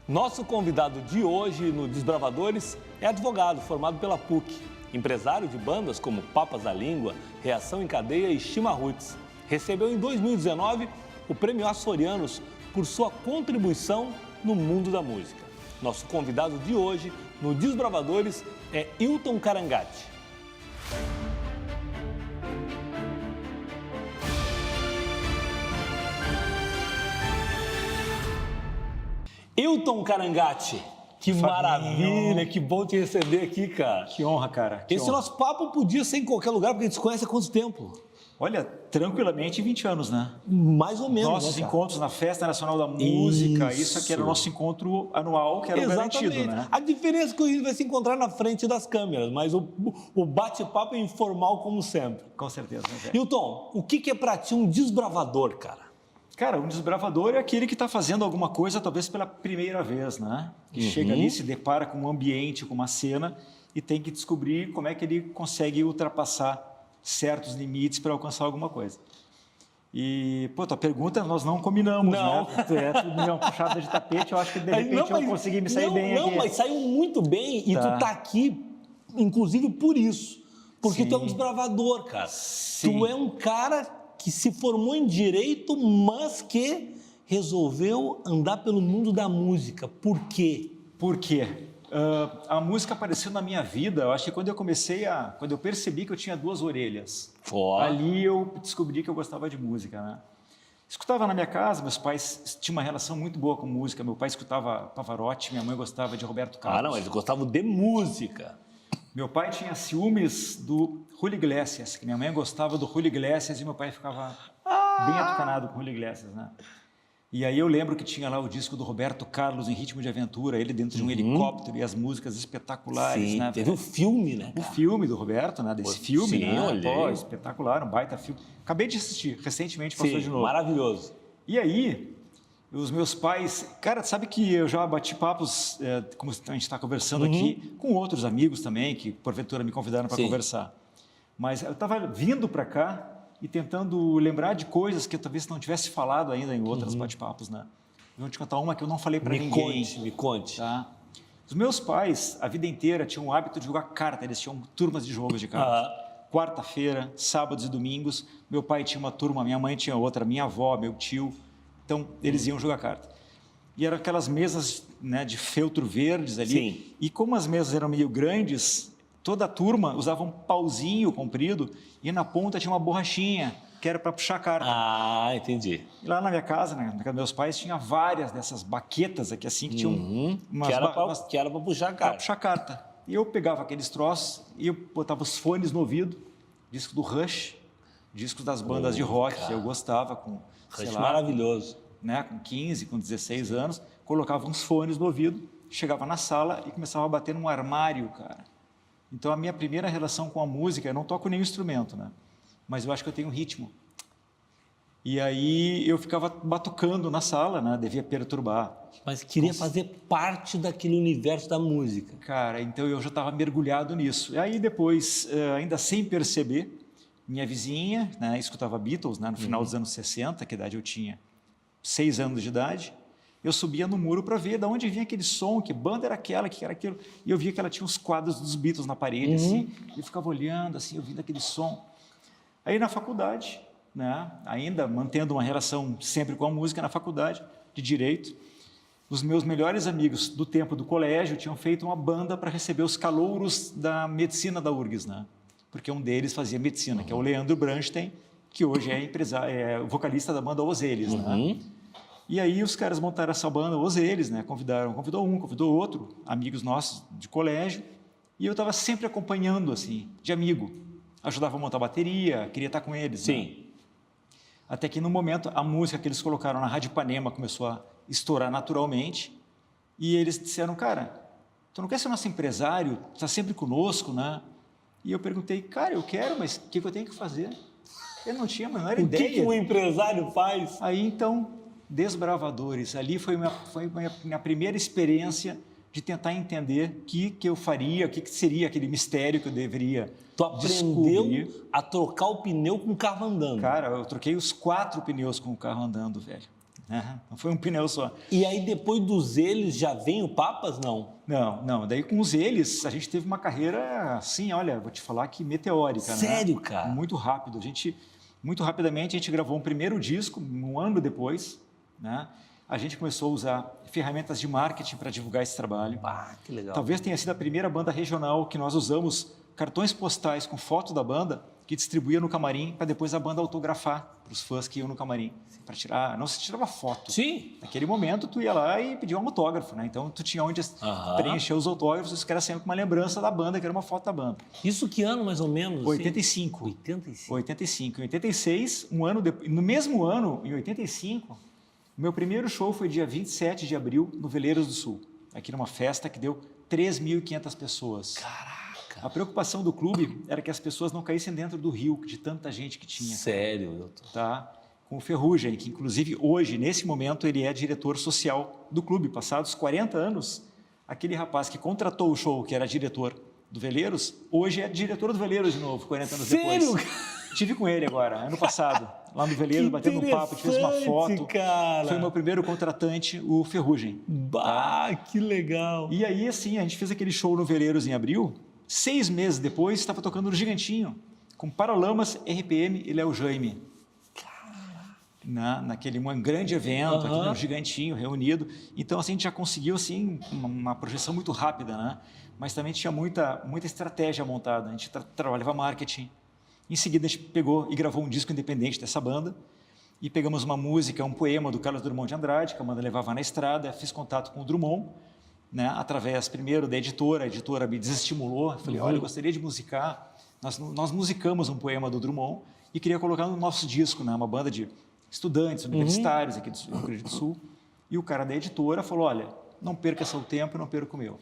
Nosso convidado de hoje no Desbravadores é advogado formado pela PUC, empresário de bandas como Papas da Língua, Reação em Cadeia e Chimarruts. Recebeu em 2019 o Prêmio Açorianos por sua contribuição no mundo da música. Nosso convidado de hoje no Desbravadores é Hilton Carangati. Hilton Carangati, que maravilha, que bom te receber aqui, cara. Que honra, cara. Esse nosso papo podia ser em qualquer lugar, porque a gente se conhece há quanto tempo? Olha, tranquilamente 20 anos, né? Mais ou menos, Nossos né, cara? encontros na Festa Nacional da Música, isso aqui era o nosso encontro anual, que era o garantido, né? A diferença é que a gente vai se encontrar na frente das câmeras, mas o bate-papo é informal como sempre. Com certeza, né, velho? Hilton, o que é pra ti um desbravador, cara? Cara, um desbravador é aquele que está fazendo alguma coisa talvez pela primeira vez, né? Que chega ali, se depara com um ambiente, com uma cena e tem que descobrir como é que ele consegue ultrapassar certos limites para alcançar alguma coisa. E, pô, tua pergunta nós não combinamos, Não. né? É tudo uma puxada de tapete, eu acho que de repente eu consegui me sair bem aqui. Não, mas saiu muito bem e tu tá aqui, inclusive por isso. Porque tu é um desbravador, cara. Sim. Tu é um cara que se formou em Direito, mas que resolveu andar pelo mundo da música. Por quê? Por quê? A música apareceu na minha vida, eu acho que quando eu percebi que eu tinha duas orelhas, ali eu descobri que eu gostava de música, né? Escutava na minha casa, meus pais tinham uma relação muito boa com música, meu pai escutava Pavarotti, minha mãe gostava de Roberto Carlos. Ah, não, eles gostavam de música. Meu pai tinha ciúmes do Julio Iglesias, que minha mãe gostava do Julio Iglesias e meu pai ficava bem atucanado com o Julio Iglesias, né? E aí eu lembro que tinha lá o disco do Roberto Carlos em Ritmo de Aventura, ele dentro de um helicóptero e as músicas espetaculares, Sim, né? teve o filme, né, O cara? filme do Roberto, né? Desse filme, sim, né? olhei. Pô, espetacular, um baita filme. Acabei de assistir, recentemente passou de novo. Maravilhoso. E aí, os meus pais... Cara, sabe que eu já bati papos, como a gente está conversando aqui, com outros amigos também, que porventura me convidaram para conversar. Mas eu estava vindo para cá e tentando lembrar de coisas que eu talvez não tivesse falado ainda em outros bate-papos, né? Eu vou te contar uma que eu não falei para ninguém. Me conte. Tá? Os meus pais, a vida inteira, tinham o hábito de jogar carta, eles tinham turmas de jogos de carta. Quarta-feira, sábados e domingos, meu pai tinha uma turma, minha mãe tinha outra, minha avó, meu tio. Então, eles iam jogar carta. E eram aquelas mesas, né, de feltro verdes ali. Sim. E como as mesas eram meio grandes, toda a turma usava um pauzinho comprido e na ponta tinha uma borrachinha, que era para puxar a carta. Ah, entendi. E lá na minha casa, na casa dos meus pais, tinha várias dessas baquetas aqui, assim, que tinham Que era para puxar a para cara. puxar carta. E eu pegava aqueles troços e eu botava os fones no ouvido, disco do Rush, discos das bandas de rock, que eu gostava, com, sei Rush lá, maravilhoso. né, com 15, com 16 anos, colocava uns fones no ouvido, chegava na sala e começava a bater num armário, cara. Então, a minha primeira relação com a música, eu não toco nenhum instrumento, né? Mas eu acho que eu tenho ritmo. E aí eu ficava batucando na sala, né? Devia perturbar. Mas queria fazer parte daquele universo da música. Cara, então eu já estava mergulhado nisso. E aí depois, ainda sem perceber, minha vizinha, né, escutava Beatles, né, no final dos anos 60, que idade eu tinha? 6 anos de idade. Eu subia no muro para ver de onde vinha aquele som, que banda era aquela, que era aquilo. E eu via que ela tinha os quadros dos Beatles na parede, assim. E eu ficava olhando, assim, ouvindo aquele som. Aí na faculdade, né, ainda mantendo uma relação sempre com a música, na faculdade de Direito, os meus melhores amigos do tempo do colégio tinham feito uma banda para receber os calouros da medicina da URGS, né? Porque um deles fazia medicina, que é o Leandro Branstein, que hoje é o vocalista da banda Os Eles, né? E aí os caras montaram essa banda, Os Eles, né? Convidou um, convidou outro, amigos nossos de colégio, e eu estava sempre acompanhando, assim, de amigo. Ajudava a montar a bateria, queria estar com eles. Sim. Né? Até que no momento a música que eles colocaram na Rádio Ipanema começou a estourar naturalmente, e eles disseram, cara, tu não quer ser nosso empresário? Tu está sempre conosco, né? E eu perguntei, cara, eu quero, mas o que eu tenho que fazer? Eu não tinha a menor ideia. O que um empresário faz? Aí, então, Desbravadores, ali foi minha primeira experiência de tentar entender o que eu faria, o que seria aquele mistério que eu deveria aprendeu descobrir. A trocar o pneu com o carro andando. Cara, eu troquei os 4 pneus com o carro andando, velho. né? Não foi um pneu só. E aí, depois dos eles, já vem o Papas, não? Não. Daí, com os eles, a gente teve uma carreira, assim, olha, vou te falar que meteórica, né? Sério, cara? Muito rápido. Muito rapidamente, a gente gravou um primeiro disco, um ano depois, né? A gente começou a usar ferramentas de marketing para divulgar esse trabalho. Ah, que legal. Talvez tenha sido a primeira banda regional que nós usamos cartões postais com foto da banda, que distribuía no camarim, para depois a banda autografar para os fãs que iam no camarim. Para tirar, não se tirava foto. Sim. Naquele momento, tu ia lá e pedia um autógrafo, né? Então, tu tinha onde preencher os autógrafos, isso que era sempre uma lembrança da banda, que era uma foto da banda. Isso que ano, mais ou menos? 85. 85. 85. Em 86, um ano depois, no mesmo ano, em 85, meu primeiro show foi dia 27 de abril, no Veleiros do Sul. Aqui numa festa que deu 3.500 pessoas. Caraca. A preocupação do clube era que as pessoas não caíssem dentro do rio, de tanta gente que tinha. Sério, doutor? Tá? Com o Ferrugem, que inclusive hoje, nesse momento, ele é diretor social do clube. Passados 40 anos, aquele rapaz que contratou o show, que era diretor do Veleiros, hoje é diretor do Veleiros de novo, 40 anos Sério? depois. Estive com ele agora, ano passado, lá no Veleiros, batendo um papo, a gente fez uma foto. Cara. Foi o meu primeiro contratante, o Ferrugem. Bah, que legal. E aí, assim, a gente fez aquele show no Veleiros em abril. 6 meses depois, estava tocando no Gigantinho, com Paralamas, RPM e Léo Jaime. Naquele um grande evento, aqui no Gigantinho, reunido. Então, assim, a gente já conseguiu, assim, uma projeção muito rápida, né? Mas também tinha muita estratégia montada. A gente trabalhava marketing. Em seguida, a gente pegou e gravou um disco independente dessa banda. E pegamos uma música, um poema do Carlos Drummond de Andrade, que a banda levava na estrada. Fiz contato com o Drummond, né, através, primeiro, da editora. A editora me desestimulou. Eu falei, olha, eu gostaria de musicar. Nós musicamos um poema do Drummond e queria colocar no nosso disco, né, uma banda de estudantes universitários aqui do Rio Grande do Sul. E o cara da editora falou, olha, não perca seu tempo e não perca o meu.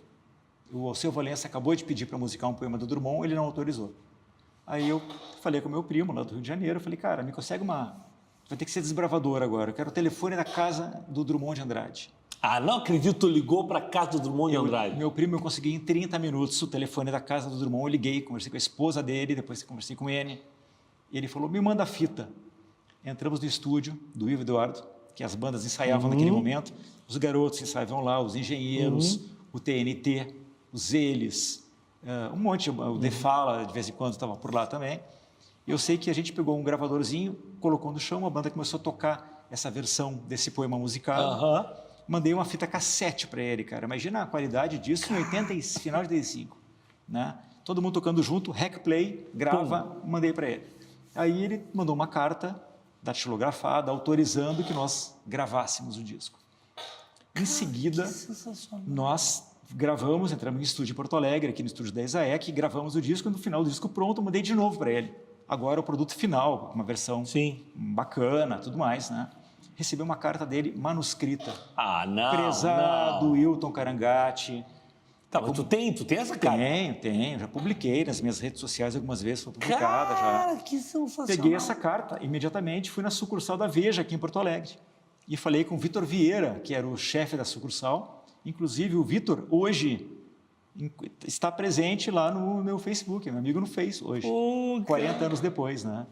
O Alceu Valença acabou de pedir para musicar um poema do Drummond, ele não autorizou. Aí eu falei com o meu primo, lá do Rio de Janeiro, eu falei, cara, me consegue uma... Vai ter que ser desbravador agora, eu quero o telefone da casa do Drummond de Andrade. Ah, não acredito, tu ligou para a casa do Drummond de Andrade. Meu primo, eu consegui em 30 minutos o telefone da casa do Drummond, eu liguei, conversei com a esposa dele, depois conversei com ele, e ele falou, me manda a fita. Entramos no estúdio do Ivo Eduardo, que as bandas ensaiavam naquele momento, os garotos ensaiavam lá, os engenheiros, o TNT, os Eles, um monte, o The Fala, de vez em quando estava por lá também. Eu sei que a gente pegou um gravadorzinho, colocou no chão, a banda começou a tocar essa versão desse poema musical. Mandei uma fita cassete para ele, cara. Imagina a qualidade disso em final de 85. Né? Todo mundo tocando junto, rec play, grava, mandei para ele. Aí ele mandou uma carta datilografada, autorizando que nós gravássemos o disco. Em seguida, nós gravamos, entramos em estúdio em Porto Alegre, aqui no estúdio da Isaek, gravamos o disco, e no final do disco pronto, mandei de novo para ele. Agora o produto final, uma versão bacana, tudo mais, né? Recebi uma carta dele manuscrita. Ah, não, Prezado Wilton Carangati. Tá, mas tu tem essa carta? Tenho. Já publiquei nas minhas redes sociais algumas vezes, foi publicada já. Cara, que sensacional. Peguei essa carta, imediatamente fui na sucursal da Veja, aqui em Porto Alegre. E falei com o Vitor Vieira, que era o chefe da sucursal. Inclusive, o Vitor, hoje, está presente lá no meu Facebook, meu amigo no Face hoje, 40 anos depois, né?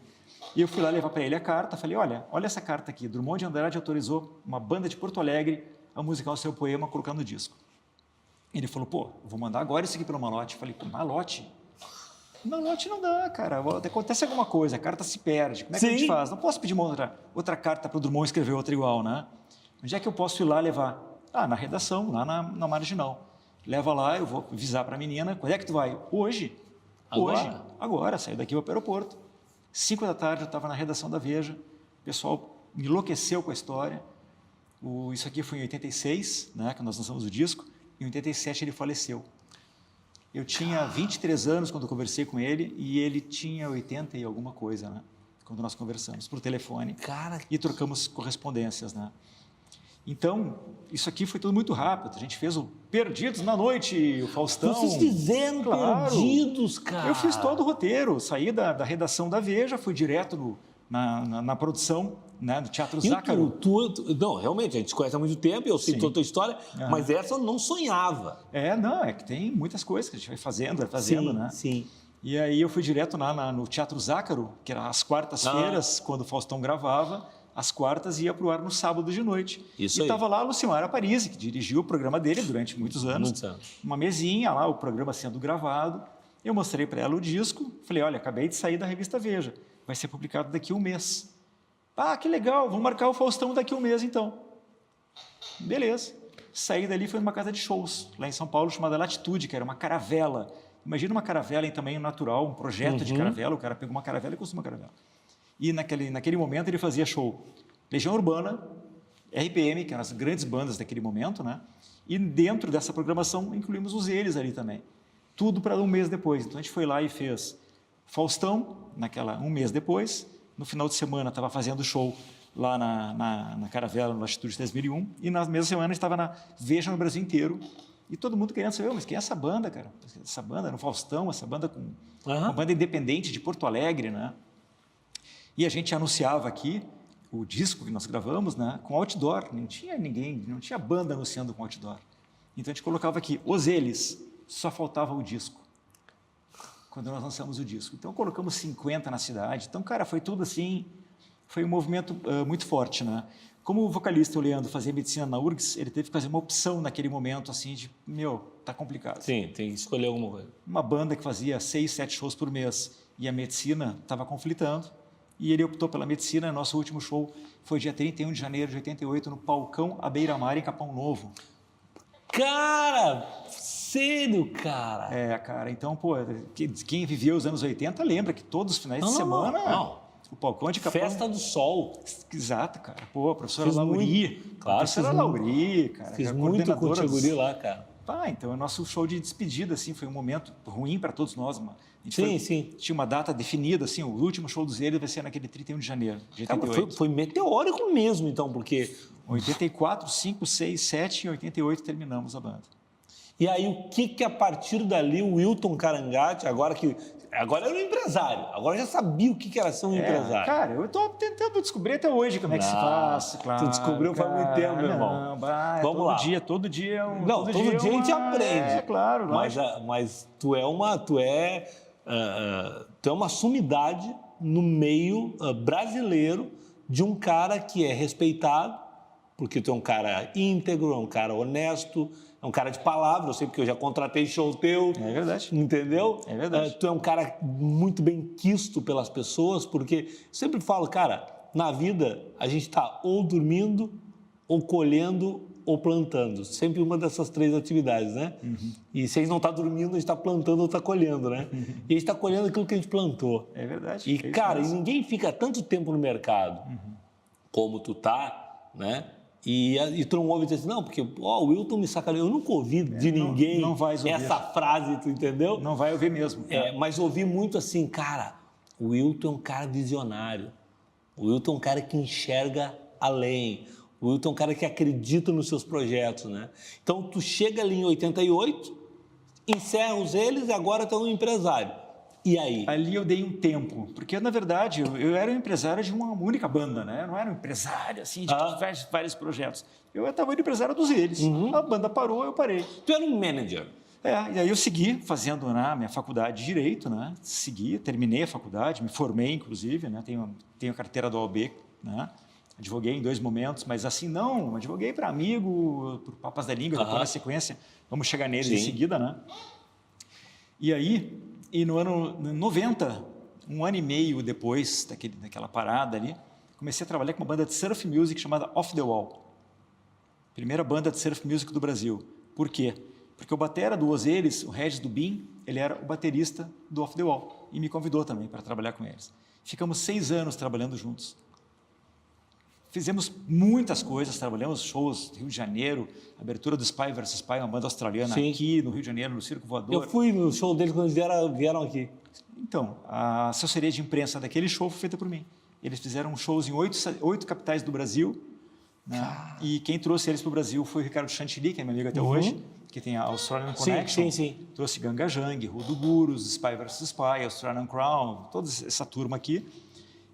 E eu fui lá levar para ele a carta, falei, olha essa carta aqui, Drummond de Andrade autorizou uma banda de Porto Alegre a musicar o seu poema, colocar no disco. Ele falou, pô, vou mandar agora isso aqui pelo Malote. Eu falei, pô, Malote? Malote não dá, cara, acontece alguma coisa, a carta se perde, como é que a gente faz? Não posso pedir uma outra carta para o Drummond escrever outra igual, né? Onde é que eu posso ir lá levar? Ah, na redação, lá na Marginal. Leva lá, eu vou avisar para a menina, quando é que tu vai? Hoje. Agora, saí daqui para o aeroporto. 5 da tarde eu estava na redação da Veja, o pessoal me enlouqueceu com a história. Isso aqui foi em 86, né, que nós lançamos o disco, em 87 ele faleceu. Eu tinha 23 anos quando eu conversei com ele e ele tinha 80 e alguma coisa, né, quando nós conversamos por telefone e trocamos correspondências, né. Então, isso aqui foi tudo muito rápido. A gente fez o Perdidos na Noite, o Faustão. Vocês fizeram Perdidos, cara. Eu fiz todo o roteiro. Saí da redação da Veja, fui direto na produção, né, do Teatro Zácaro. Não, realmente, a gente se conhece há muito tempo, eu sei toda a tua história, mas essa eu não sonhava. É que tem muitas coisas que a gente vai fazendo, né? Sim. E aí eu fui direto no Teatro Zácaro, que era às quartas-feiras, quando o Faustão gravava. às quartas e ia para o ar no sábado de noite. Isso e aí. estava lá a Lucimar Aparizi, que dirigiu o programa dele durante muitos anos. Muitos anos. Uma mesinha lá, o programa sendo gravado. Eu mostrei para ela o disco, falei, olha, acabei de sair da revista Veja, vai ser publicado daqui a um mês. Ah, que legal, vamos marcar o Faustão daqui a um mês então. Beleza. Saí dali, foi numa casa de shows, lá em São Paulo, chamada Latitude, que era uma caravela. Imagina uma caravela em tamanho natural, um projeto de caravela, o cara pegou uma caravela e construiu uma caravela. E naquele momento ele fazia show Legião Urbana, RPM, que eram as grandes bandas daquele momento, né? E dentro dessa programação incluímos os eles ali também. Tudo para um mês depois. Então a gente foi lá e fez Faustão, um mês depois. No final de semana estava fazendo show lá na caravela, no Latitude 3001. E na mesma semana estava na Veja no Brasil inteiro. E todo mundo querendo saber, mas quem é essa banda, cara? Essa banda era um Faustão, essa banda com uma banda independente de Porto Alegre, né? E a gente anunciava aqui o disco que nós gravamos, né, com outdoor. Não tinha ninguém, não tinha banda anunciando com outdoor. Então a gente colocava aqui, os eles, só faltava o disco. Quando nós lançamos o disco. Então colocamos 50 na cidade. Então, cara, foi tudo assim, foi um movimento muito forte, né? Como o vocalista, o Leandro, fazia medicina na URGS, ele teve que fazer uma opção naquele momento, assim, de, tá complicado. Sim, tem que escolher alguma coisa. Uma banda que fazia 6, 7 shows por mês e a medicina estava conflitando, e ele optou pela medicina. Nosso último show foi dia 31 de janeiro de 88, no Palcão à Beira-Mar, em Capão Novo. Cara, sério, cara? É, cara, então, pô, quem viveu os anos 80 lembra que todos os finais de semana... Não. O Palcão de Capão... Festa do Sol. Exato, cara. Pô, a professora Lauri. Claro, professora Lauri, cara. Fiz muito com o Tiguri lá, cara. Então, o nosso show de despedida, assim, foi um momento ruim para todos nós. Sim. Tinha uma data definida, assim, o último show dos eles vai ser naquele 31 de janeiro de 88. Cara, foi meteórico mesmo, então, porque... 84, 5, 6, 7 e 88 terminamos a banda. E aí, o que a partir dali o Wilton Carangati, agora era um empresário, agora já sabia o que era ser um empresário. Cara, eu estou tentando descobrir até hoje como é que se faz. Claro, tu descobriu faz muito tempo, meu irmão. Vamos lá. Todo dia todo dia a gente aprende. É, claro. Mas tu é uma sumidade no meio brasileiro de um cara que é respeitado, porque tu é um cara íntegro, é um cara honesto, é um cara de palavra. Eu sei porque eu já contratei show teu. É verdade. Entendeu? É verdade. Tu é um cara muito bem quisto pelas pessoas, porque eu sempre falo, cara, na vida a gente está ou dormindo, ou colhendo, ou plantando. Sempre uma dessas 3 atividades, né? Uhum. E se a gente não está dormindo, a gente está plantando ou está colhendo, né? E a gente está colhendo aquilo que a gente plantou. É verdade. E, cara, e ninguém fica tanto tempo no mercado como tu tá, né? E tu não ouve dizer assim, não, porque o Wilton me sacaneou. Eu nunca ouvi de ninguém não vai ouvir essa frase, tu entendeu? Não vai ouvir mesmo. Mas ouvi muito assim, cara, o Wilton é um cara visionário. O Wilton é um cara que enxerga além. O Wilton é um cara que acredita nos seus projetos, né? Então, tu chega ali em 88, encerra os eles e agora tu é um empresário. E aí? Ali eu dei um tempo, porque, na verdade, eu era um empresário de uma única banda, né? Eu não era um empresário, assim, de vários projetos. Eu estava empresário dos eles. A banda parou, eu parei. Tu era um manager. E aí eu segui fazendo minha faculdade de Direito, né? Terminei a faculdade, me formei, inclusive, né? Tenho a carteira do OAB, né? Advoguei em 2 momentos, mas assim, não, advoguei para amigo, por papas da língua, depois na sequência, vamos chegar neles em seguida, né? E aí... E no ano 90, um ano e meio depois daquela parada ali, comecei a trabalhar com uma banda de surf music chamada Off the Wall. Primeira banda de surf music do Brasil. Por quê? Porque o batera do Ozeles, o Regis Dubin, ele era o baterista do Off the Wall e me convidou também para trabalhar com eles. Ficamos 6 anos trabalhando juntos. Fizemos muitas coisas, trabalhamos shows no Rio de Janeiro, abertura do Spy vs. Spy, uma banda australiana aqui no Rio de Janeiro, no Circo Voador. Eu fui no show deles quando eles vieram aqui. Então, a assessoria de imprensa daquele show foi feita por mim. Eles fizeram shows em 8 capitais do Brasil, né? E quem trouxe eles para o Brasil foi o Ricardo Chantilly, que é meu amigo até hoje, que tem a Australian Connection. Sim. Trouxe Ganga Jang, Rudo Gurus, Spy vs. Spy, Australian Crown, toda essa turma aqui.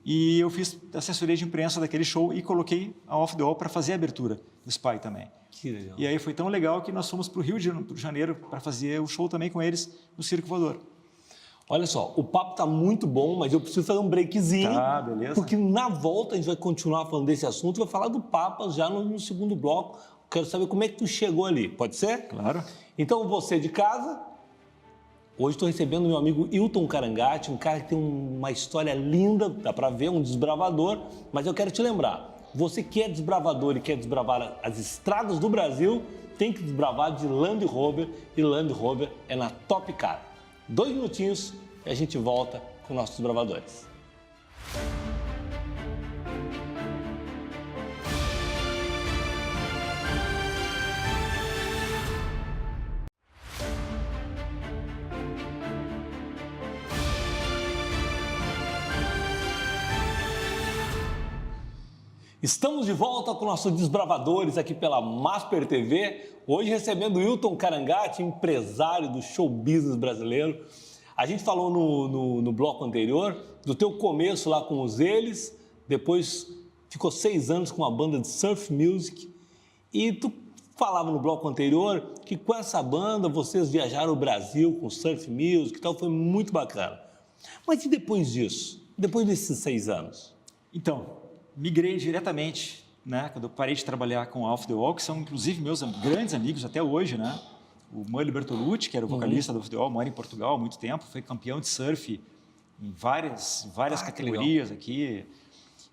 E eu fiz assessoria de imprensa daquele show e coloquei a Off the Wall para fazer a abertura do Spy também. Que legal. E aí foi tão legal que nós fomos para o Rio de Janeiro para fazer o show também com eles no Circo Voador. Olha só, o papo tá muito bom, mas eu preciso fazer um breakzinho. Tá, beleza. Porque na volta a gente vai continuar falando desse assunto, vai falar do Papas já no segundo bloco. Quero saber como é que tu chegou ali, pode ser? Claro. Então, você de casa, hoje estou recebendo meu amigo Hilton Carangati, um cara que tem uma história linda, dá para ver, um desbravador, mas eu quero te lembrar, você que é desbravador e quer desbravar as estradas do Brasil, tem que desbravar de Land Rover, e Land Rover é na Top Car. 2 minutinhos e a gente volta com nossos desbravadores. Estamos de volta com nossos desbravadores aqui pela Masper TV, hoje recebendo o Hilton Carangati, empresário do show business brasileiro. A gente falou no bloco anterior do teu começo lá com os Eles, depois ficou 6 anos com uma banda de surf music e tu falava no bloco anterior que com essa banda vocês viajaram o Brasil com surf music e tal, foi muito bacana. Mas e depois disso? Depois desses 6 anos? Então, migrei diretamente, né? Quando eu parei de trabalhar com Off the Wall, que são inclusive meus grandes amigos até hoje, né? O Mully Bertolucci, que era o vocalista do Off the Wall, mora em Portugal há muito tempo, foi campeão de surf em várias categorias aqui.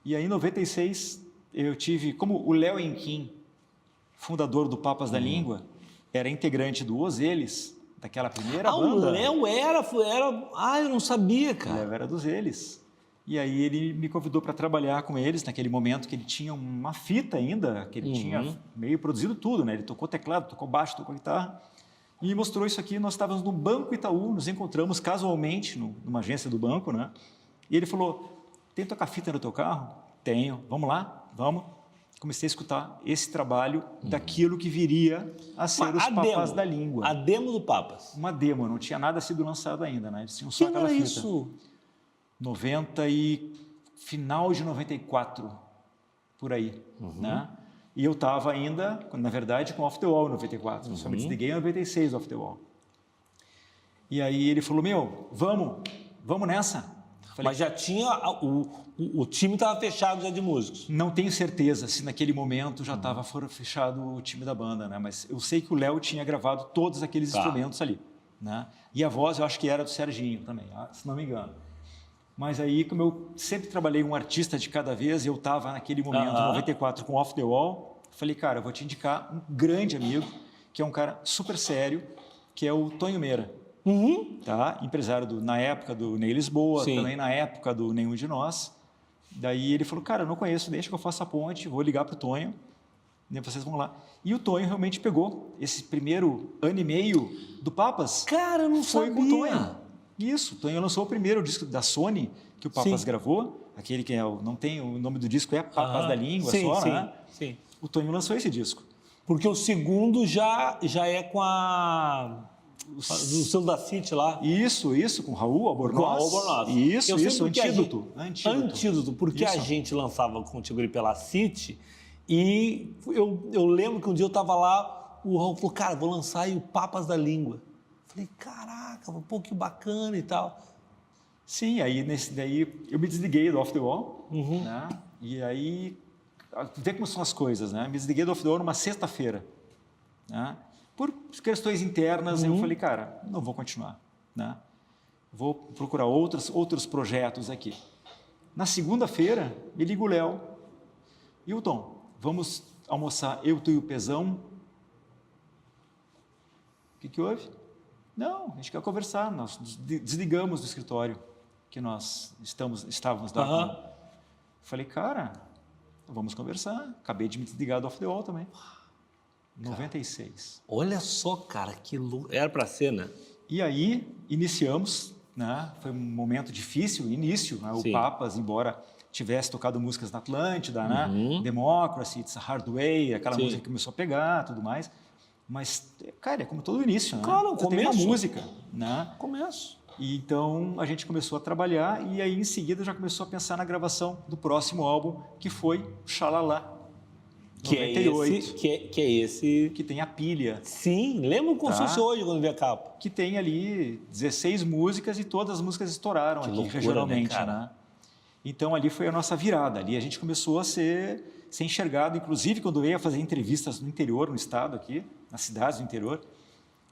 E aí, em 96, eu tive, como o Léo Enquim, fundador do Papas da Língua, era integrante do Os Eles, daquela primeira banda. O Léo era... Ah, eu não sabia, cara. O Léo era dos Eles. E aí ele me convidou para trabalhar com eles naquele momento que ele tinha uma fita ainda, que ele tinha meio produzido tudo, né? Ele tocou teclado, tocou baixo, tocou guitarra. E me mostrou isso aqui, nós estávamos no Banco Itaú, nos encontramos casualmente numa agência do banco, né? E ele falou, tem tocar fita no teu carro? Tenho. Vamos lá? Vamos. Comecei a escutar esse trabalho daquilo que viria a ser os Papas da Língua. A demo do Papas. Uma demo, não tinha nada sido lançado ainda, né? Eles tinham só aquela fita. Isso? Final de 94, por aí, né? E eu estava ainda, na verdade, com Off the Wall em 94. Eu só me desliguei em 96 Off the Wall. E aí ele falou, vamos nessa. Falei, mas já tinha, o time estava fechado já de músicos. Não tenho certeza se naquele momento já estava fechado o time da banda, né? Mas eu sei que o Léo tinha gravado todos aqueles instrumentos ali, né? E a voz eu acho que era do Serginho também, se não me engano. Mas aí, como eu sempre trabalhei um artista de cada vez, eu estava naquele momento, em 94, com Off the Wall, falei, cara, eu vou te indicar um grande amigo, que é um cara super sério, que é o Tonho Meira. Tá? Empresário na época do Ney Lisboa, também na época do Nenhum de Nós. Daí ele falou, cara, eu não conheço, deixa que eu faça a ponte, vou ligar para o Tonho, e vocês vão lá. E o Tonho realmente pegou esse primeiro ano e meio do Papas. Cara, eu não foi sabia. Com o Tonho. Isso, o Tonho lançou o primeiro disco da Sony, que o Papas gravou, aquele que não tem, o nome do disco é Papas da Língua, né? Sim. O Tonho lançou esse disco. Porque o segundo já é com o selo da City lá. Isso, com o Raul Albornoz. Com o Raul Albornoz. Isso, Antídoto, porque a gente lançava contigo pela City e eu lembro que um dia eu estava lá, o Raul falou, cara, vou lançar aí o Papas da Língua. Falei, caraca, pô, que bacana e tal. Sim, aí nesse daí eu me desliguei do Off the Wall, né? E aí, vê como são as coisas, né? Me desliguei do Off the Wall numa sexta-feira, né? Por questões internas, eu falei, cara, não vou continuar, né? Vou procurar outros projetos aqui. Na segunda-feira, me liga o Léo. Hilton, vamos almoçar eu, tu e o Pezão? O que houve? Não, a gente quer conversar. Nós desligamos do escritório que nós estávamos lá. Falei, cara, vamos conversar. Acabei de me desligar do Off the Wall também. 96. Olha só, cara, que era para ser, né? E aí, iniciamos, né? Foi um momento difícil, início, né? O Papas, embora tivesse tocado músicas na Atlântida, né? Democracy, It's a Hard Way, aquela música que começou a pegar, tudo mais. Mas, cara, é como todo início, né? Claro, você tem uma música, né? Começo. E então, a gente começou a trabalhar e aí, em seguida, já começou a pensar na gravação do próximo álbum, que foi Xalala. Que 98. Que é esse... Que tem a pilha. Sim, lembro como se fosse hoje quando vi a capa. Que tem ali 16 músicas e todas as músicas estouraram Que aqui loucura, regionalmente, né? Então ali foi a nossa virada. Ali a gente começou a ser enxergado, inclusive quando veio a fazer entrevistas no interior, no estado aqui, nas cidades do interior.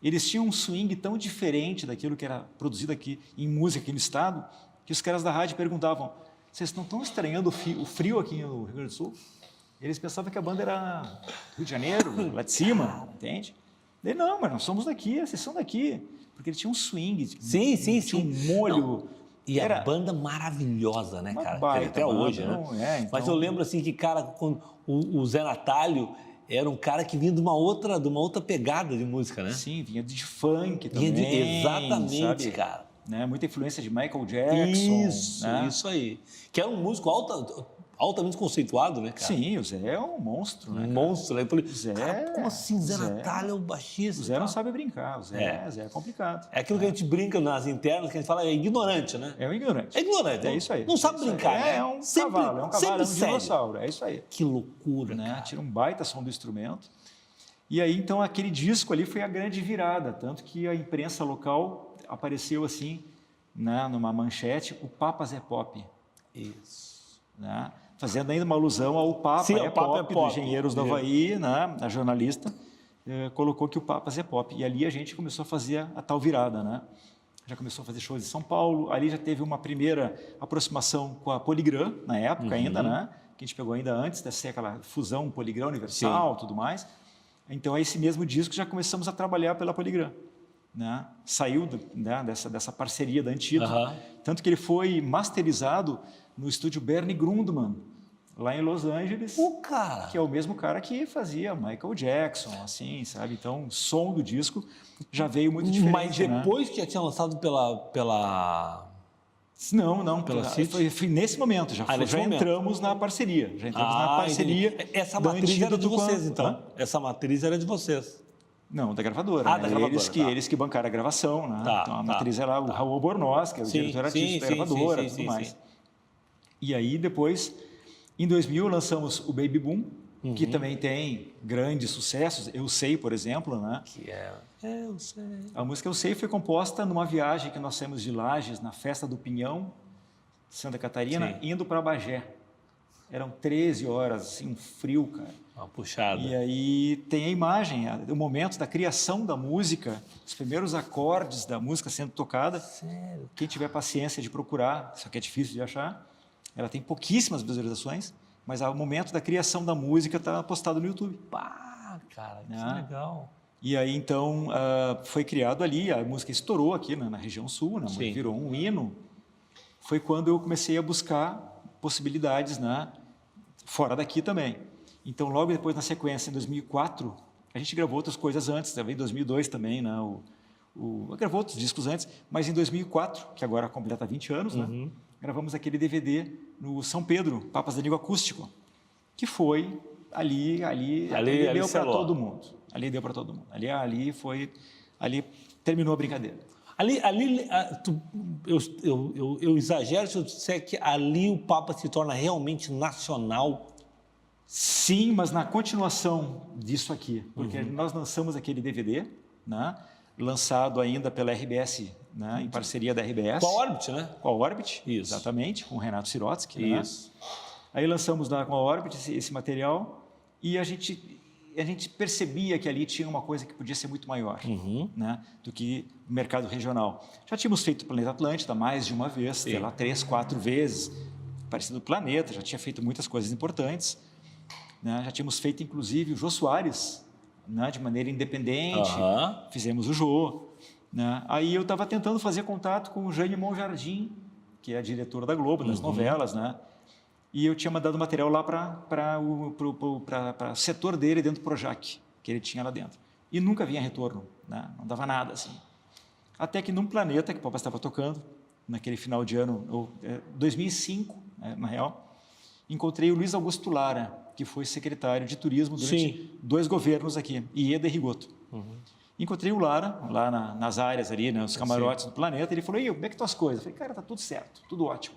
Eles tinham um swing tão diferente daquilo que era produzido aqui em música aqui no estado, que os caras da rádio perguntavam: vocês não estão estranhando o frio aqui no Rio Grande do Sul? Eles pensavam que a banda era Rio de Janeiro, lá de cima, entende? Daí, não, mas nós somos daqui, vocês são daqui. Porque ele tinha um swing, tinha um molho. Não. E a banda maravilhosa, né, cara? Até hoje, né? Então... Mas eu lembro assim que, cara, quando o Zé Natalio era um cara que vinha de uma outra pegada de música, né? Sim, vinha de funk também. Exatamente, sabe? cara. Né? Muita influência de Michael Jackson. Isso aí. Que era um músico altamente conceituado, né, cara? Sim, o Zé é um monstro, né? Um monstro, né? Zé, cara, como assim, Zé Natalio é um baixista? O Zé não sabe brincar, o Zé é complicado. É aquilo que a gente brinca nas internas, que a gente fala é ignorante, né? É um ignorante. É ignorante. É isso aí. Não sabe brincar, né? É um cavalo, é um dinossauro, é isso aí. Que loucura, né? Cara. Tira um baita som do instrumento. E aí, então, aquele disco ali foi a grande virada, tanto que a imprensa local apareceu assim, né, numa manchete, o Papa Zé Pop. Isso. Né? Fazendo ainda uma alusão ao Papa, Sim, é Pop, do Engenheiros do Havaí, né? A jornalista colocou que o Papa Zé Pop. E ali a gente começou a fazer a tal virada, né? Já começou a fazer shows em São Paulo, ali já teve uma primeira aproximação com a Polygram, na época ainda, né? Que a gente pegou ainda antes de ser aquela fusão Polygram Universal, tudo mais. Então, esse mesmo disco já começamos a trabalhar pela Polygram. Né? Saiu dessa parceria da Antídoto, tanto que ele foi masterizado no estúdio Bernie Grundman, lá em Los Angeles, que é o mesmo cara que fazia Michael Jackson, assim, sabe? Então, o som do disco já veio muito diferente. Mas depois que já tinha lançado pela... Não, foi nesse momento, já entramos na parceria. Já entramos na parceria. Essa matriz era de vocês, então? Essa matriz era de vocês? Não, da gravadora. Da gravadora, eles que bancaram a gravação, né? Então a matriz era o Raul Albornoz, que é o diretor artístico da gravadora, tudo mais. E aí depois, em 2000, lançamos o Baby Boom, que também tem grandes sucessos. Eu Sei, por exemplo, né? Que é Eu Sei. A música Eu Sei foi composta numa viagem que nós saímos de Lages, na Festa do Pinhão, Santa Catarina, indo para Bagé. Eram 13 horas, assim, um frio, cara. Uma puxada. E aí tem a imagem, o momento da criação da música, os primeiros acordes da música sendo tocada. Sério? Quem tiver paciência de procurar, isso aqui é difícil de achar, ela tem pouquíssimas visualizações, mas o momento da criação da música está postado no YouTube. Pá, cara, que legal. E aí, então, foi criado ali, a música estourou aqui na região sul, né? Virou um hino. Foi quando eu comecei a buscar possibilidades, né? Fora daqui também. Então, logo depois, na sequência, em 2004, a gente gravou outras coisas antes, também em 2002 também, né? Gravou outros discos antes, mas em 2004, que agora completa 20 anos, né? Gravamos aquele DVD no São Pedro, Papas da Língua Acústico, que foi ali deu para todo mundo. Ali deu para todo mundo. Ali terminou a brincadeira. Eu exagero se eu disser que ali o Papa se torna realmente nacional. Sim, mas na continuação disso aqui, porque nós lançamos aquele DVD, né, lançado ainda pela RBS, né, em parceria da RBS. Com a Orbit, né? Com a Orbit, isso. Exatamente, com o Renato Sirotsky. Isso. Né? Aí lançamos com a Orbit esse material e a gente percebia que ali tinha uma coisa que podia ser muito maior, né, do que o mercado regional. Já tínhamos feito o Planeta Atlântida mais de uma vez, sei lá, 3, 4 vezes, parecido do Planeta, já tinha feito muitas coisas importantes. Né? Já tínhamos feito, inclusive, o Jô Soares, né? De maneira independente, fizemos o Jô. Né? Aí eu estava tentando fazer contato com o Jane Monjardim, que é a diretora da Globo, das novelas, né? E eu tinha mandado material lá para o setor dele dentro do Projac, que ele tinha lá dentro. E nunca vinha retorno, né? Não dava nada assim. Até que num Planeta, que o papai estava tocando, naquele final de ano, 2005, na real, encontrei o Luiz Augusto Lara, que foi secretário de turismo durante 2 governos aqui, Ieda e Rigoto. Encontrei o Lara, lá nas áreas ali, né, os camarotes do Planeta, e ele falou, como é que estão as coisas? Eu falei, cara, tá tudo certo, tudo ótimo.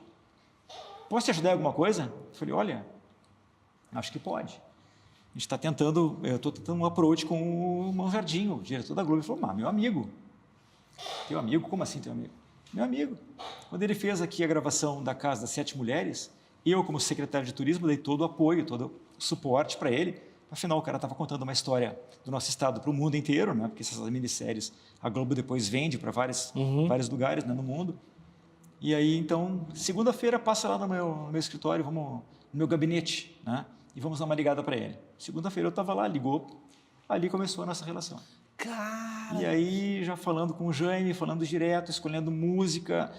Posso te ajudar em alguma coisa? Eu falei, olha, acho que pode. gente está tentando, eu estou tentando um approach com o Manjardinho, o diretor da Globo. Ele falou, meu amigo. Teu amigo? Como assim teu amigo? Meu amigo. Quando ele fez aqui a gravação da Casa das Sete Mulheres, eu, como secretário de turismo, dei todo o apoio, todo o suporte para ele. Afinal, o cara estava contando uma história do nosso estado para o mundo inteiro, né? Porque essas minisséries a Globo depois vende para vários lugares, né, no mundo. E aí, então, segunda-feira, passa lá no meu escritório, vamos no meu gabinete, né? E vamos dar uma ligada para ele. Segunda-feira eu estava lá, ligou, ali começou a nossa relação. Cara! E aí, já falando com o Jaime, falando direto, escolhendo música,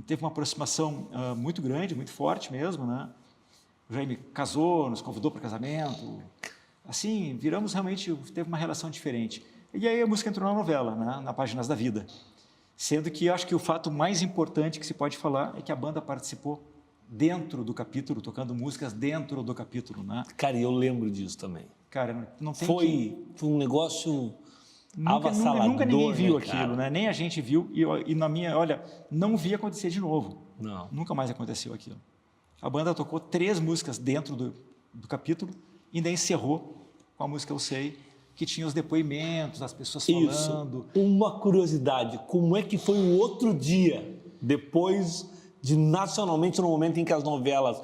teve uma aproximação muito grande, muito forte mesmo, né? O Jaime casou, nos convidou para o casamento. Assim, viramos realmente, teve uma relação diferente. E aí a música entrou na novela, né? Na Páginas da Vida. Sendo que acho que o fato mais importante que se pode falar é que a banda participou dentro do capítulo, tocando músicas dentro do capítulo, né? Cara, eu lembro disso também. Cara, não tem Foi um negócio avassalador. Nunca ninguém viu né, aquilo, né? Nem a gente viu. E na minha, olha, não vi acontecer de novo. Não. Nunca mais aconteceu aquilo. A banda tocou 3 músicas dentro do capítulo e ainda encerrou com a música Eu Sei, que tinha os depoimentos, as pessoas falando. Isso. Uma curiosidade, como é que foi o outro dia, depois de nacionalmente, no momento em que as novelas,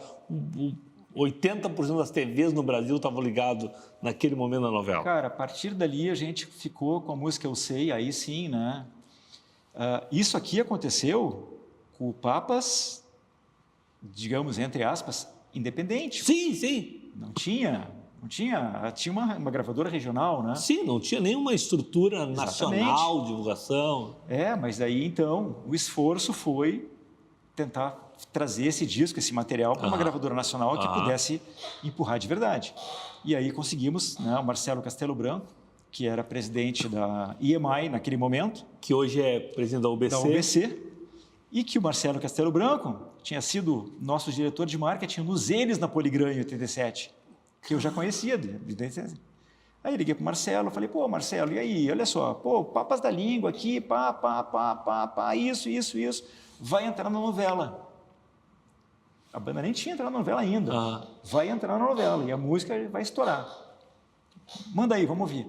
80% das TVs no Brasil estavam ligados naquele momento da novela? Cara, a partir dali a gente ficou com a música Eu Sei, aí sim, né? Isso aqui aconteceu com o Papas, digamos, entre aspas, independente. Sim, sim. Tinha uma gravadora regional, né? Sim, não tinha nenhuma estrutura nacional de divulgação. Mas daí, então, o esforço foi tentar trazer esse disco, esse material para uma gravadora nacional que pudesse empurrar de verdade. E aí conseguimos, né, o Marcelo Castelo Branco, que era presidente da EMI naquele momento. Que hoje é presidente da UBC. Da UBC. E que o Marcelo Castelo Branco tinha sido nosso diretor de marketing nos Eles na Poligram em 87, que eu já conhecia. Aí liguei para o Marcelo, falei, pô, Marcelo, e aí? Olha só, pô, Papas da Língua aqui, isso, vai entrar na novela. A banda nem tinha entrado na novela ainda. Vai entrar na novela e a música vai estourar. Manda aí, vamos ouvir.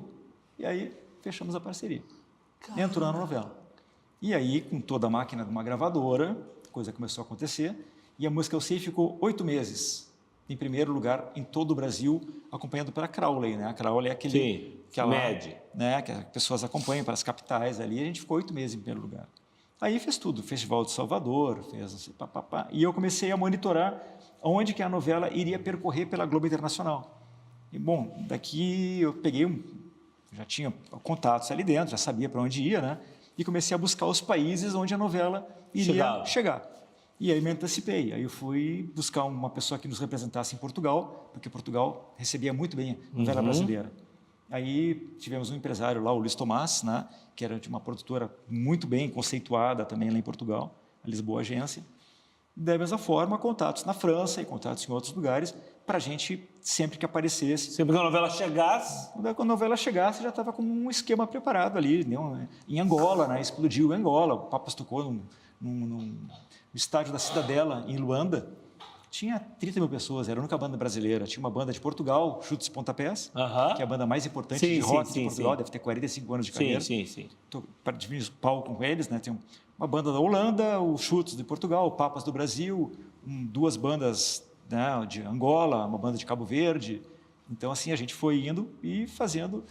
E aí, fechamos a parceria. Caramba. Entrou na novela. E aí, com toda a máquina de uma gravadora, coisa começou a acontecer, e a música Eu Sei ficou 8 meses em primeiro lugar em todo o Brasil, acompanhado pela Crowley, né? A Crowley é aquela MED, né? Que as pessoas acompanham para as capitais ali, e a gente ficou 8 meses em primeiro lugar. Aí fez tudo, Festival de Salvador, fez assim, e eu comecei a monitorar onde que a novela iria percorrer pela Globo Internacional. E, bom, daqui eu peguei, já tinha contatos ali dentro, já sabia para onde ia, né? E comecei a buscar os países onde a novela iria chegar. E aí me antecipei. Aí eu fui buscar uma pessoa que nos representasse em Portugal, porque Portugal recebia muito bem a novela brasileira. Aí tivemos um empresário lá, o Luiz Tomás, né, que era de uma produtora muito bem conceituada também lá em Portugal, a Lisboa Agência. Da mesma forma, contatos na França e contatos em outros lugares, para a gente, sempre que aparecesse... Sempre que a novela chegasse... Quando a novela chegasse, já estava com um esquema preparado ali. Em Angola, né, explodiu Angola, o Papas tocou no estádio da Cidadela, em Luanda. Tinha 30 mil pessoas, era a única banda brasileira. Tinha uma banda de Portugal, Chutes e Pontapés, que é a banda mais importante de rock de Portugal, deve ter 45 anos de carreira. Sim. Estou para dividir o palco com eles, né? Tem uma banda da Holanda, o Chutes de Portugal, o Papas do Brasil, 2 bandas, né, de Angola, uma banda de Cabo Verde. Então, assim, a gente foi indo e fazendo.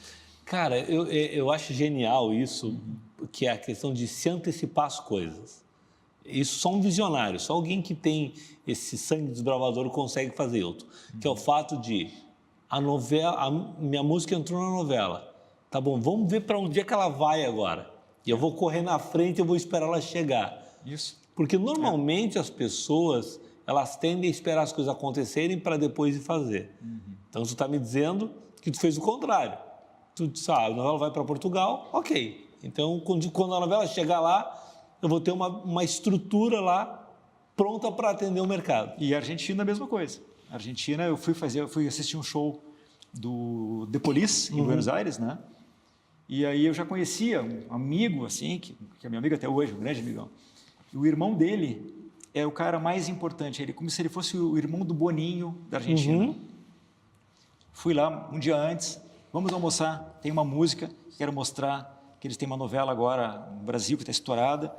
Cara, eu acho genial isso, que é a questão de se antecipar as coisas. Isso só um visionário, só alguém que tem esse sangue desbravador consegue fazer outro. Que é o fato de minha música entrou na novela. Tá bom, vamos ver para onde é que ela vai agora. E eu vou correr na frente e eu vou esperar ela chegar. Isso. Porque normalmente as pessoas, elas tendem a esperar as coisas acontecerem para depois ir fazer. Então, tu está me dizendo que tu fez o contrário. Tu sabe, a novela vai para Portugal, ok. Então, quando a novela chegar lá, eu vou ter uma estrutura lá pronta para atender o mercado. E a Argentina, a mesma coisa. A Argentina, eu fui assistir um show do The Police, em Buenos Aires, né? E aí eu já conhecia um amigo, assim, que é meu amigo até hoje, um grande amigão. E o irmão dele é o cara mais importante. Ele como se ele fosse o irmão do Boninho da Argentina. Fui lá um dia antes, vamos almoçar, tem uma música, quero mostrar que eles têm uma novela agora no Brasil que está estourada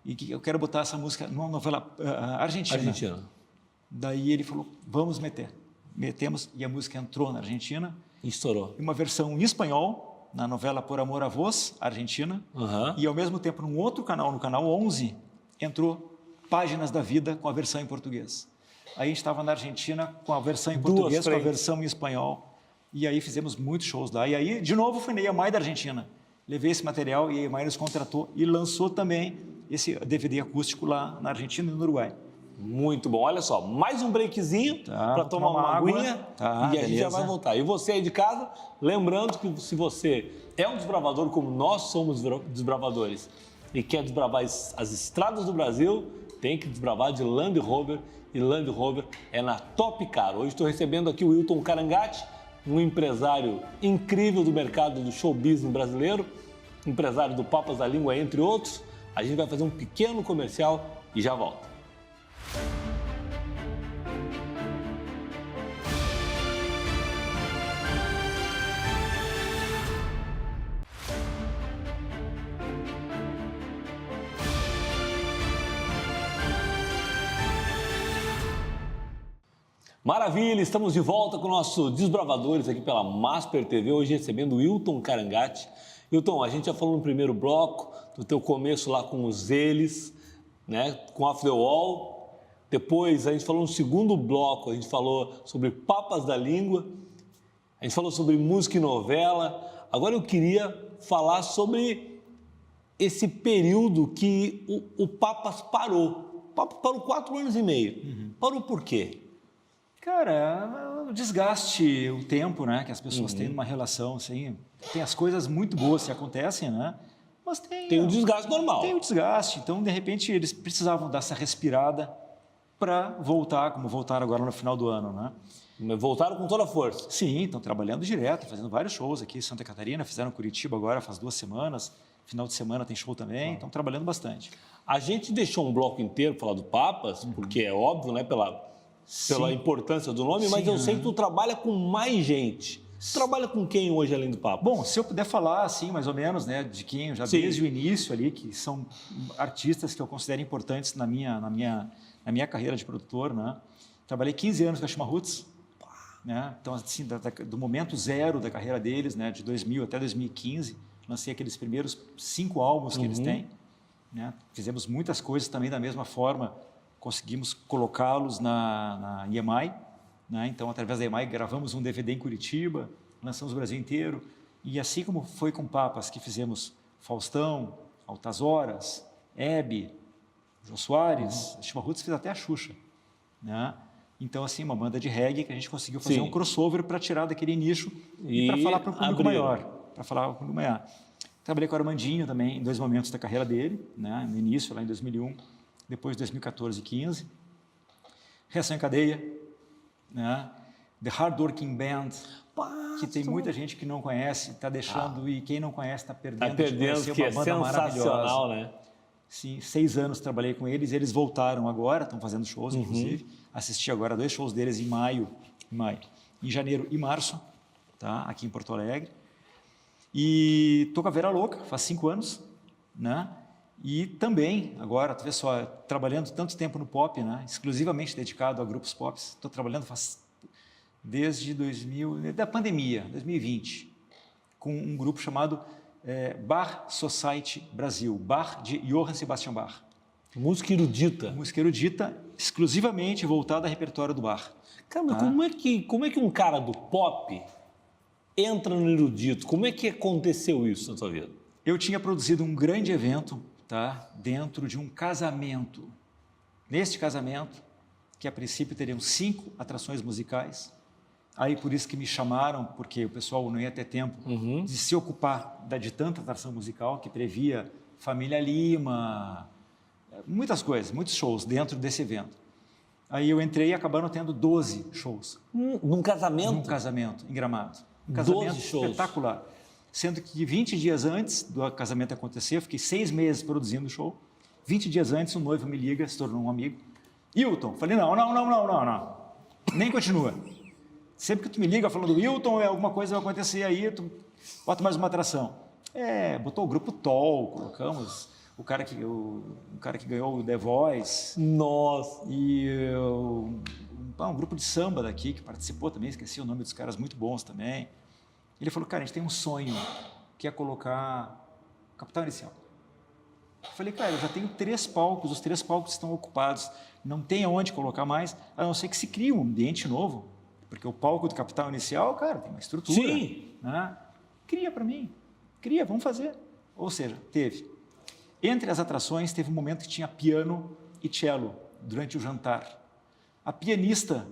e que eu quero botar essa música numa novela argentina. Daí ele falou, vamos meter. Metemos e a música entrou na Argentina. E estourou. Uma versão em espanhol, na novela Por Amor a Vos, Argentina. E ao mesmo tempo, num outro canal, no canal 11, entrou Páginas da Vida com a versão em português. Aí a gente estava na Argentina com a versão em português, com a versão em espanhol. E aí fizemos muitos shows lá. E aí, de novo, fui na EMAI da Argentina. Levei esse material e a EMAI nos contratou e lançou também esse DVD acústico lá na Argentina e no Uruguai. Muito bom. Olha só, mais um breakzinho para tomar uma aguinha e a gente já vai voltar. E você aí de casa, lembrando que se você é um desbravador como nós somos desbravadores e quer desbravar as estradas do Brasil, tem que desbravar de Land Rover e Land Rover é na Top Car. Hoje estou recebendo aqui o Wilton Carangati, um empresário incrível do mercado do show business brasileiro, empresário do Papas da Língua, entre outros. A gente vai fazer um pequeno comercial e já volta. Maravilha, estamos de volta com o nosso Desbravadores aqui pela Masper TV, hoje recebendo o Wilton Carangati. Wilton, a gente já falou no primeiro bloco do teu começo lá com os Eles, né, com Off the Wall. Depois a gente falou no segundo bloco, a gente falou sobre Papas da Língua, a gente falou sobre música e novela. Agora eu queria falar sobre esse período que o Papas parou. O Papas parou 4 anos e meio. Parou por quê? Cara, o desgaste, o tempo, né, que as pessoas têm numa relação, assim, tem as coisas muito boas que acontecem, né, mas tem o desgaste normal. Tem o desgaste, então, de repente, eles precisavam dar essa respirada para voltar, como voltaram agora no final do ano, né. Voltaram com toda a força. Sim, estão trabalhando direto, fazendo vários shows aqui em Santa Catarina, fizeram Curitiba agora faz 2 semanas, final de semana tem show também, estão trabalhando bastante. A gente deixou um bloco inteiro para falar do Papas, porque é óbvio, né, pela importância do nome, mas eu sei que tu trabalha com mais gente. Tu trabalha com quem hoje, além do Papas? Bom, se eu puder falar, assim, mais ou menos, né, de quem eu já desde o início ali, que são artistas que eu considero importantes na minha carreira de produtor, né? Trabalhei 15 anos com a Shima Roots, né? Então, assim, do momento zero da carreira deles, né, de 2000 até 2015, lancei aqueles primeiros 5 álbuns que eles têm, né? Fizemos muitas coisas também da mesma forma, conseguimos colocá-los na EMAI, né? Então, através da EMAI, gravamos um DVD em Curitiba, lançamos o Brasil inteiro, e assim como foi com Papas, que fizemos Faustão, Altas Horas, Hebe, Jô Soares, Shima Roots fez até a Xuxa, né? Então, assim, uma banda de reggae que a gente conseguiu fazer um crossover para tirar daquele nicho e para falar para um público maior. Trabalhei com o Armandinho também em 2 momentos da carreira dele, né? No início, lá em 2001, depois de 2014 e 15. Reação em Cadeia, né? The Hard Working Band, que tem muita gente que não conhece, está deixando, e quem não conhece está perdendo. Está perdendo, que é sensacional, né? Sim, 6 anos trabalhei com eles, eles voltaram agora, estão fazendo shows, inclusive. Assisti agora 2 shows deles em maio, em janeiro e março, tá? Aqui em Porto Alegre. E tô com a Vera Louca, faz 5 anos, né? E também, agora, tu vê só, trabalhando tanto tempo no pop, né? Exclusivamente dedicado a grupos pop. Estou trabalhando desde da pandemia, 2020, com um grupo chamado Bach Society Brasil, Bach de Johann Sebastian Bach. Música erudita. Música erudita, exclusivamente voltada ao repertório do Bach. Cara, como é que um cara do pop entra no erudito? Como é que aconteceu isso na sua vida? Eu tinha produzido um grande evento, tá, dentro de um casamento. Neste casamento, que a princípio teriam 5 atrações musicais, aí por isso que me chamaram, porque o pessoal não ia ter tempo de se ocupar de tanta atração musical, que previa Família Lima, muitas coisas, muitos shows dentro desse evento. Aí eu entrei e acabaram tendo 12 shows. Num casamento? Num casamento, em Gramado. Um casamento espetacular. Sendo que 20 dias antes do casamento acontecer, eu fiquei 6 meses produzindo o show. 20 dias antes, um noivo me liga, se tornou um amigo. Wilton, falei, não. Nem continua. Sempre que tu me liga falando, Wilton, alguma coisa vai acontecer aí, tu bota mais uma atração. Botou o grupo Toll, colocamos o cara que ganhou o The Voice. Nossa! E um grupo de samba daqui que participou também, esqueci o nome dos caras, muito bons também. Ele falou, cara, a gente tem um sonho, que é colocar Capital Inicial. Eu falei, cara, eu já tenho 3 palcos, os 3 palcos estão ocupados, não tem aonde colocar mais, a não ser que se crie um ambiente novo, porque o palco do Capital Inicial, cara, tem uma estrutura. Sim. Né? Cria para mim, vamos fazer. Ou seja, teve. Entre as atrações, teve um momento que tinha piano e cello durante o jantar. A pianista,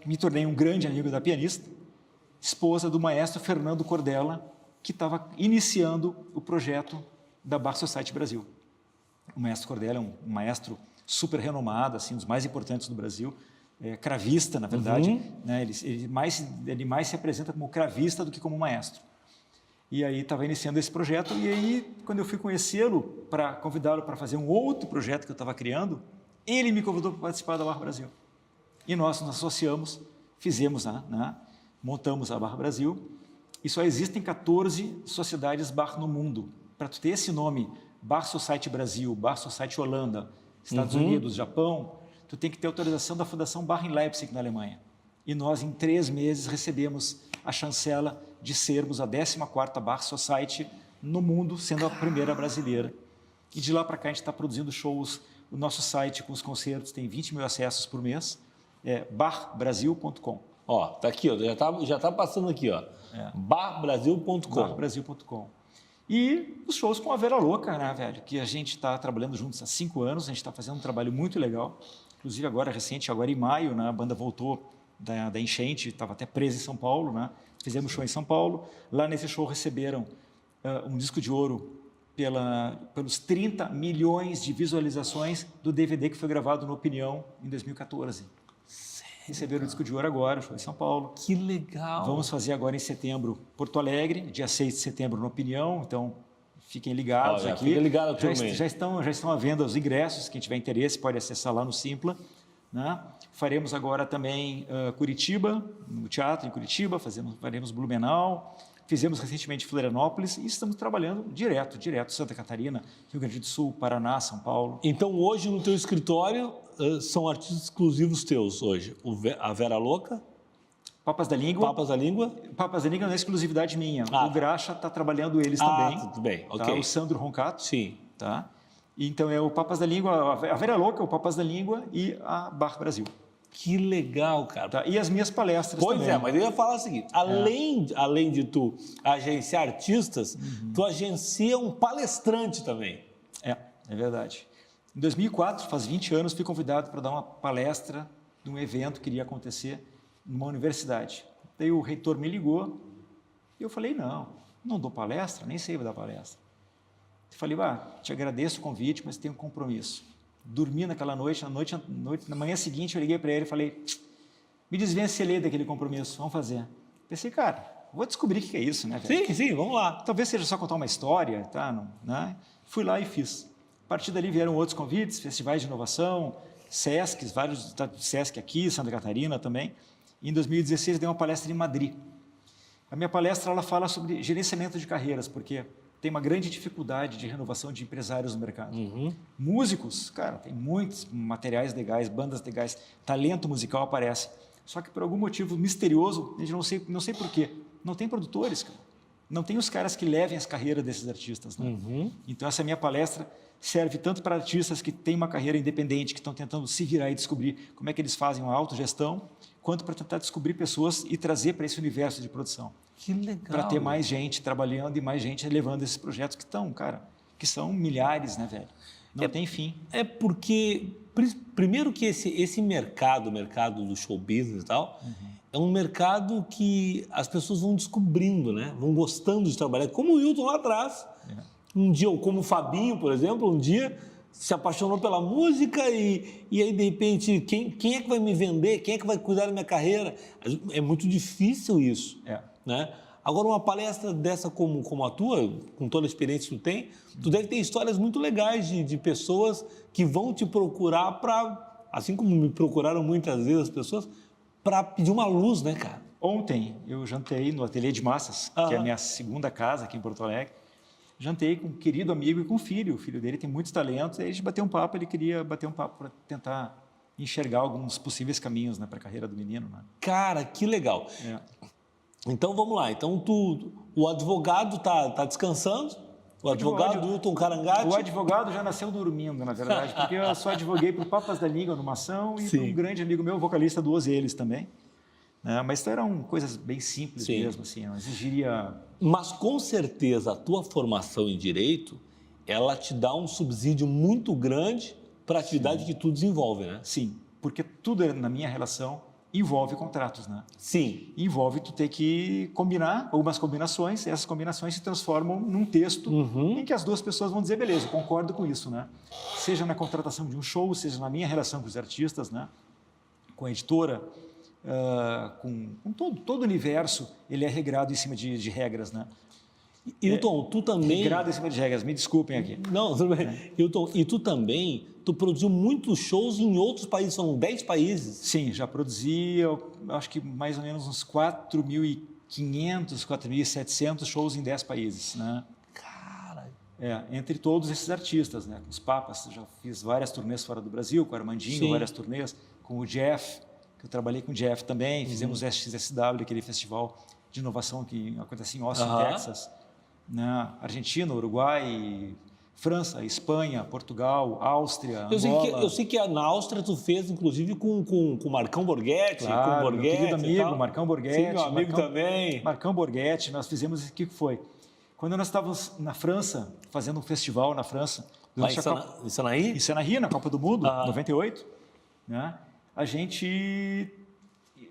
me tornei um grande amigo da pianista, esposa do maestro Fernando Cordella, que estava iniciando o projeto da Bar Society Brasil. O maestro Cordella é um maestro super renomado, assim, um dos mais importantes do Brasil, cravista, na verdade. Né? Ele mais se apresenta como cravista do que como maestro. E aí estava iniciando esse projeto, e aí, quando eu fui conhecê-lo, para convidá-lo para fazer um outro projeto que eu estava criando, ele me convidou para participar da Bar Brasil. E nós nos associamos, fizemos, montamos a Bar Brasil, e só existem 14 sociedades bar no mundo. Para tu ter esse nome, Bar Society Brasil, Bar Society Holanda, Estados Unidos, Japão, tu tem que ter autorização da Fundação Bar em Leipzig, na Alemanha. E nós, em 3 meses, recebemos a chancela de sermos a 14ª Bar Society no mundo, sendo a primeira brasileira. E de lá para cá a gente está produzindo shows. O nosso site com os concertos tem 20 mil acessos por mês, barbrasil.com. Ó, tá aqui, ó, já tá passando aqui, ó. barbrasil.com. barbrasil.com. E os shows com a Vera Louca, né, velho? Que a gente está trabalhando juntos há 5 anos, a gente está fazendo um trabalho muito legal. Inclusive agora em maio, né, a banda voltou da enchente, estava até presa em São Paulo, né? Fizemos show em São Paulo. Lá nesse show receberam um disco de ouro pelos 30 milhões de visualizações do DVD que foi gravado no Opinião em 2014. Receberam o disco de ouro agora, show em São Paulo. Que legal! Vamos fazer agora em setembro, Porto Alegre, dia 6 de setembro no Opinião, então fiquem ligados aqui. Fiquem ligados, já estão à venda os ingressos, quem tiver interesse pode acessar lá no Simpla. Né? Faremos agora também Curitiba, no teatro em Curitiba, faremos Blumenau, fizemos recentemente Florianópolis e estamos trabalhando direto, Santa Catarina, Rio Grande do Sul, Paraná, São Paulo. Então hoje no teu escritório são artistas exclusivos teus hoje, a Vera Louca, Papas da Língua. Papas da Língua não é exclusividade minha, o Graxa está trabalhando eles também. Tudo bem, tá? ok. O Sandro Roncato. Sim. Tá? Então é o Papas da Língua, a Vera Louca, o Papas da Língua e a Bar Brasil. Que legal, cara. Tá? E as minhas palestras também. Pois é, mas eu ia falar o seguinte, além de tu agenciar artistas, tu agencia um palestrante também. É verdade. Em 2004, faz 20 anos, fui convidado para dar uma palestra de um evento que iria acontecer numa universidade. Daí o reitor me ligou e eu falei, não dou palestra, nem sei dar palestra. Eu falei, te agradeço o convite, mas tenho um compromisso. Dormi naquela noite, na manhã seguinte eu liguei para ele e falei, me desvencilhei daquele compromisso, vamos fazer. Pensei, cara, vou descobrir o que é isso, né, velho? Sim, vamos lá. Talvez seja só contar uma história, tá? Né? Fui lá e fiz. A partir dali vieram outros convites, festivais de inovação, SESCs, vários SESC aqui, Santa Catarina também. E em 2016 eu dei uma palestra em Madrid. A minha palestra ela fala sobre gerenciamento de carreiras, porque tem uma grande dificuldade de renovação de empresários no mercado. Músicos, cara, tem muitos materiais legais, bandas legais, talento musical aparece. Só que por algum motivo misterioso, a gente não sei por quê, não tem produtores, cara. Não tem os caras que levem as carreiras desses artistas. Né? Então essa minha palestra serve tanto para artistas que têm uma carreira independente, que estão tentando se virar e descobrir como é que eles fazem uma autogestão, quanto para tentar descobrir pessoas e trazer para esse universo de produção. Que legal. Para ter mais gente trabalhando e mais gente levando esses projetos que são milhares, né, velho? Não tem fim. É porque, primeiro que esse mercado do show business e tal, é um mercado que as pessoas vão descobrindo, né? Vão gostando de trabalhar, como o Wilton lá atrás. Um dia, ou como o Fabinho, por exemplo, um dia se apaixonou pela música e aí, de repente, quem é que vai me vender? Quem é que vai cuidar da minha carreira? É muito difícil isso. Né? Agora, uma palestra dessa como a tua, com toda a experiência que tu tem, tu deve ter histórias muito legais de pessoas que vão te procurar para, assim como me procuraram muitas vezes as pessoas, para pedir uma luz, né, cara? Ontem eu jantei no Ateliê de Massas, que é a minha segunda casa aqui em Porto Alegre. Jantei com um querido amigo e com um filho. O filho dele tem muitos talentos. E aí a gente bateu um papo, ele queria bater um papo para tentar enxergar alguns possíveis caminhos, né, para a carreira do menino. Né? Cara, que legal. Então, vamos lá. Então, o advogado tá descansando? O advogado Wilton Carangati? O advogado já nasceu dormindo, na verdade, porque eu só advoguei para o Papas da Língua numa ação e para um grande amigo meu, vocalista do Ozeles também. Mas eram coisas bem simples mesmo, assim, não exigiria... Mas, com certeza, a tua formação em Direito, ela te dá um subsídio muito grande para a atividade que tu desenvolve, né? Sim, porque tudo na minha relação envolve contratos, né? Sim. Envolve tu ter que combinar algumas combinações, e essas combinações se transformam num texto em que as duas pessoas vão dizer, beleza, eu concordo com isso, né? Seja na contratação de um show, seja na minha relação com os artistas, né? Com a editora, com todo o universo, ele é regrado em cima de regras, né? Hilton, tu também... Regrado em cima de regras, me desculpem aqui. Não, tudo bem. Hilton, e tu também, tu produziu muitos shows em outros países, são 10 países? Sim, já produzi, eu acho que mais ou menos uns 4.500, 4.700 shows em 10 países, né? Cara... entre todos esses artistas, né? Com os Papas, já fiz várias turnês fora do Brasil, com o Armandinho, várias turnês, com o Jeff, que eu trabalhei com o Jeff também, fizemos o SXSW, aquele festival de inovação que acontece em Austin, Texas, né? Argentina, Uruguai, França, Espanha, Portugal, Áustria, Angola. Eu sei que na Áustria tu fez, inclusive, com o Marcão Borghetti. Claro, com o Borghetti, meu querido amigo, Marcão Borghetti. Sim, meu amigo também. Marcão Borghetti, nós fizemos o que foi? Quando nós estávamos na França, fazendo um festival na França... Em Sanaí? Em Sanaí, na Copa do Mundo, 98, né? A gente,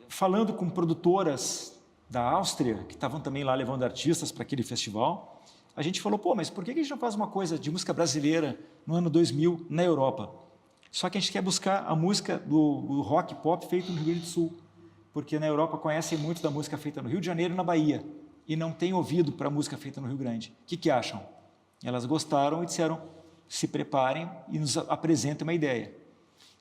falando com produtoras da Áustria, que estavam também lá levando artistas para aquele festival, a gente falou, pô, mas por que a gente não faz uma coisa de música brasileira no ano 2000 na Europa? Só que a gente quer buscar a música do rock pop feito no Rio Grande do Sul, porque na Europa conhecem muito da música feita no Rio de Janeiro e na Bahia, e não tem ouvido para a música feita no Rio Grande. O que acham? Elas gostaram e disseram, se preparem e nos apresentem uma ideia.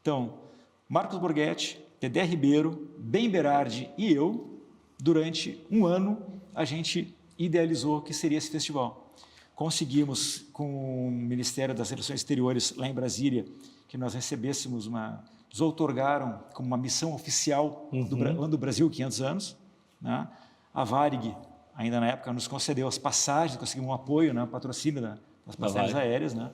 Então, Marcos Borghetti, Dedé Ribeiro, Ben Berardi e eu, durante um ano, a gente idealizou que seria esse festival. Conseguimos, com o Ministério das Relações Exteriores, lá em Brasília, que nós recebêssemos nos outorgaram como uma missão oficial do Brasil 500 anos. Né? A Varig, ainda na época, nos concedeu as passagens, conseguimos um apoio, né? Patrocínio das passagens aéreas. Né?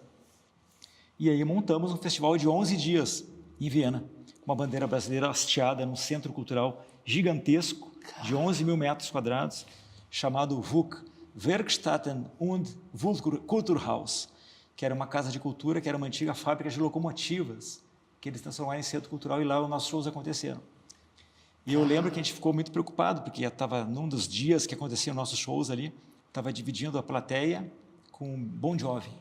E aí montamos um festival de 11 dias em Viena, com uma bandeira brasileira hasteada num centro cultural gigantesco, de 11 mil metros quadrados, chamado WUK, Werkstätten und Kulturhaus, que era uma casa de cultura, que era uma antiga fábrica de locomotivas, que eles transformaram em centro cultural e lá os nossos shows aconteceram. E eu lembro que a gente ficou muito preocupado, porque estava num dos dias que aconteciam nossos shows ali, estava dividindo a plateia com Bon Jovi,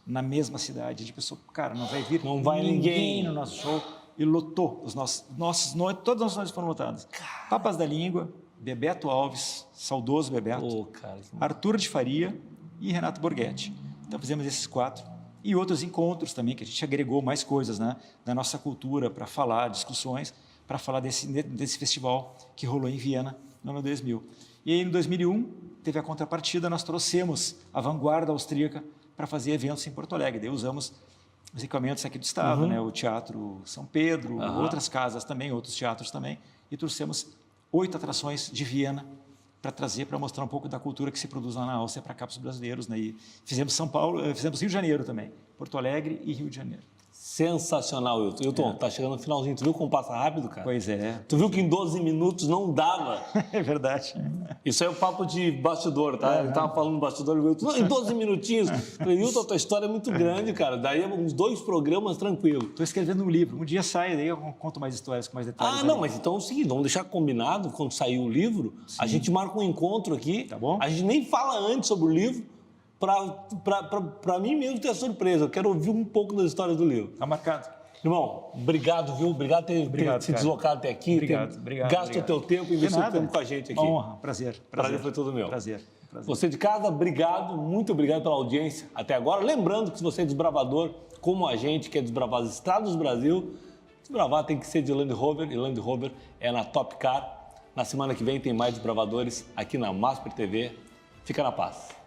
na mesma cidade. A gente pensou, cara, não vai vir ninguém no nosso show. E lotou. Todos os nomes foram lotados. Papas da Língua, Bebeto Alves, saudoso Bebeto, Arthur de Faria e Renato Borghetti. Então fizemos esses 4. E outros encontros também, que a gente agregou mais coisas, né, da nossa cultura para falar, discussões, para falar desse festival que rolou em Viena no ano 2000. E aí, em 2001, teve a contrapartida, nós trouxemos a vanguarda austríaca para fazer eventos em Porto Alegre. Daí usamos os equipamentos aqui do estado, né? O Teatro São Pedro, outras casas também, outros teatros também, e trouxemos 8 atrações de Viena para mostrar um pouco da cultura que se produz lá na Áustria para cá para os brasileiros, né? E fizemos São Paulo, fizemos Rio de Janeiro também, Porto Alegre e Rio de Janeiro. Sensacional, Hilton. Hilton, tá chegando no finalzinho. Tu viu como passa rápido, cara? Pois é. Tu viu que em 12 minutos não dava? É verdade. Isso aí é o papo de bastidor, tá? Ele tava falando bastidor, em 12 minutinhos. Falei, Hilton, a tua história é muito grande, cara. Daí uns 2 programas tranquilo. Estou escrevendo um livro. Um dia sai, daí eu conto mais histórias com mais detalhes. Não, mas então é o seguinte, vamos deixar combinado, quando sair o livro, a gente marca um encontro aqui. Tá bom? A gente nem fala antes sobre o livro, para mim mesmo ter a surpresa. Eu quero ouvir um pouco das histórias do livro. Tá marcado. Irmão, obrigado, viu? Obrigado por ter se deslocado até aqui, gasto o teu tempo e investir o tempo com a gente aqui. Honra, prazer. Prazer foi todo meu. Prazer. Você de casa, obrigado, muito obrigado pela audiência até agora. Lembrando que se você é desbravador, como a gente, quer desbravar as estradas do Brasil, Desbravar tem que ser de Land Rover, e Land Rover é na Top Car. Na semana que vem tem mais Desbravadores aqui na Masper TV. Fica na paz.